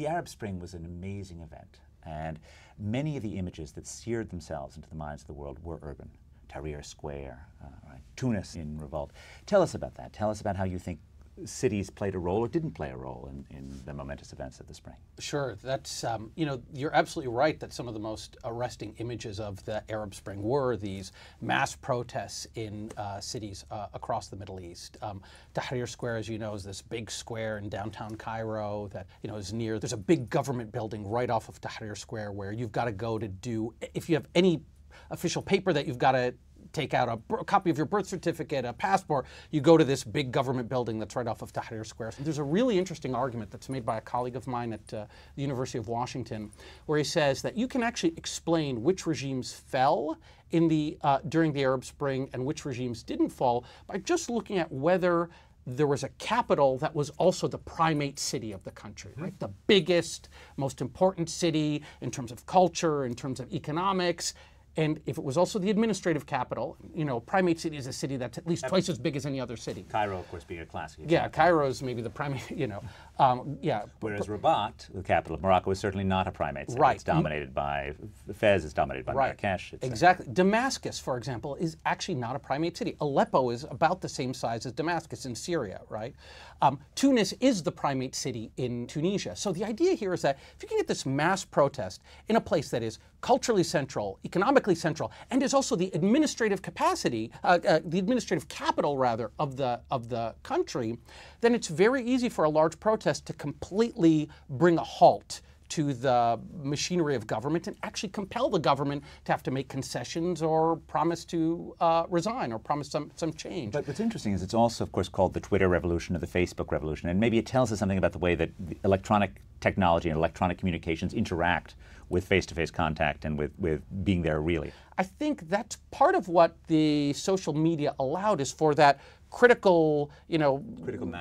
The Arab Spring was an amazing event, and many of the images that seared themselves into the minds of the world were urban. Tahrir Square, right? Tunis in revolt. Tell us about that. Tell us about how you think cities played a role or didn't play a role in the momentous events of the spring. Sure, that's, you know, you're absolutely right that some of the most arresting images of the Arab Spring were these mass protests in cities across the Middle East. Tahrir Square, as you know, is this big square in downtown Cairo that, you know, is near, there's a big government building right off of Tahrir Square where you've got to go to do, if you have any official paper that you've got to take out a copy of your birth certificate, a passport, you go to this big government building that's right off of Tahrir Square. So there's a really interesting argument that's made by a colleague of mine at the University of Washington, where he says that you can actually explain which regimes fell in the, during the Arab Spring and which regimes didn't fall by just looking at whether there was a capital that was also the primate city of the country, right? The biggest, most important city in terms of culture, in terms of economics. And if it was also the administrative capital, you know, primate city is a city that's at least twice as big as any other city. Cairo, of course, being a classic example. Yeah, Cairo is maybe the primate, you know, yeah. Whereas Rabat, the capital of Morocco, is certainly not a primate city. Right. It's dominated by, Fez is dominated by Marrakesh. Exactly. Damascus, for example, is actually not a primate city. Aleppo is about the same size as Damascus in Syria, right? Tunis is the primate city in Tunisia. So the idea here is that if you can get this mass protest in a place that is culturally central, economically central, and is also the administrative capacity, the administrative capital rather of the country, then it's very easy for a large protest to completely bring a halt to the machinery of government and actually compel the government to have to make concessions or promise to resign or promise some change. But what's interesting is it's also, of course, called the Twitter revolution or the Facebook revolution, and maybe it tells us something about the way that the electronic technology and electronic communications interact with face-to-face contact and with being there really. I think that's part of what the social media allowed is for that critical, you know,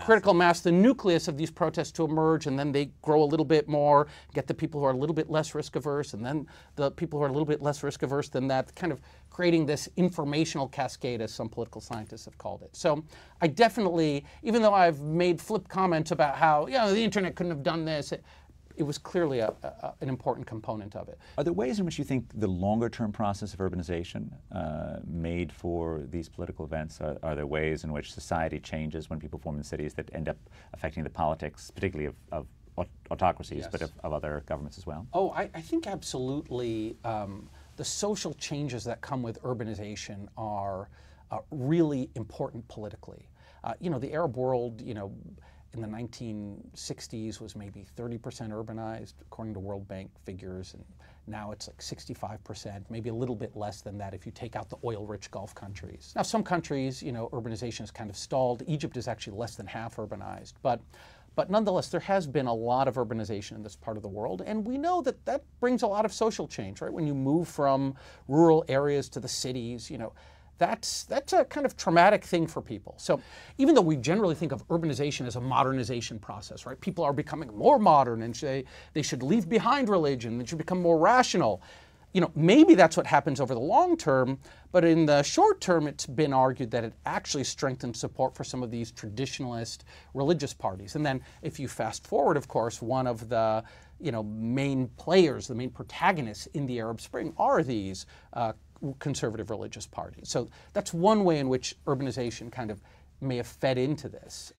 critical mass, the nucleus of these protests to emerge, and then they grow a little bit more, get the people who are a little bit less risk averse, and then the people who are a little bit less risk averse than that, kind of creating this informational cascade, as some political scientists have called it. So I definitely, even though I've made flip comments about how, you know, the internet couldn't have done this, it was clearly an important component of it. Are there ways in which you think the longer-term process of urbanization made for these political events? Are there ways in which society changes when people form in cities that end up affecting the politics, particularly of autocracies, but of other governments as well? Oh, I think absolutely. The social changes that come with urbanization are really important politically. You know, the Arab world, you know, in the 1960s was maybe 30% urbanized, according to World Bank figures, and now it's like 65%, maybe a little bit less than that if you take out the oil-rich Gulf countries. Now, some countries, you know, urbanization has kind of stalled. Egypt is actually less than half urbanized, but nonetheless, there has been a lot of urbanization in this part of the world, and we know that that brings a lot of social change, right? When you move from rural areas to the cities, you know, that's a kind of traumatic thing for people. So even though we generally think of urbanization as a modernization process, right? People are becoming more modern and they should leave behind religion, they should become more rational. You know, maybe that's what happens over the long term, but in the short term, it's been argued that it actually strengthens support for some of these traditionalist religious parties. And then if you fast forward, of course, one of the, you know, main players, the main protagonists in the Arab Spring are these conservative religious parties. So that's one way in which urbanization kind of may have fed into this.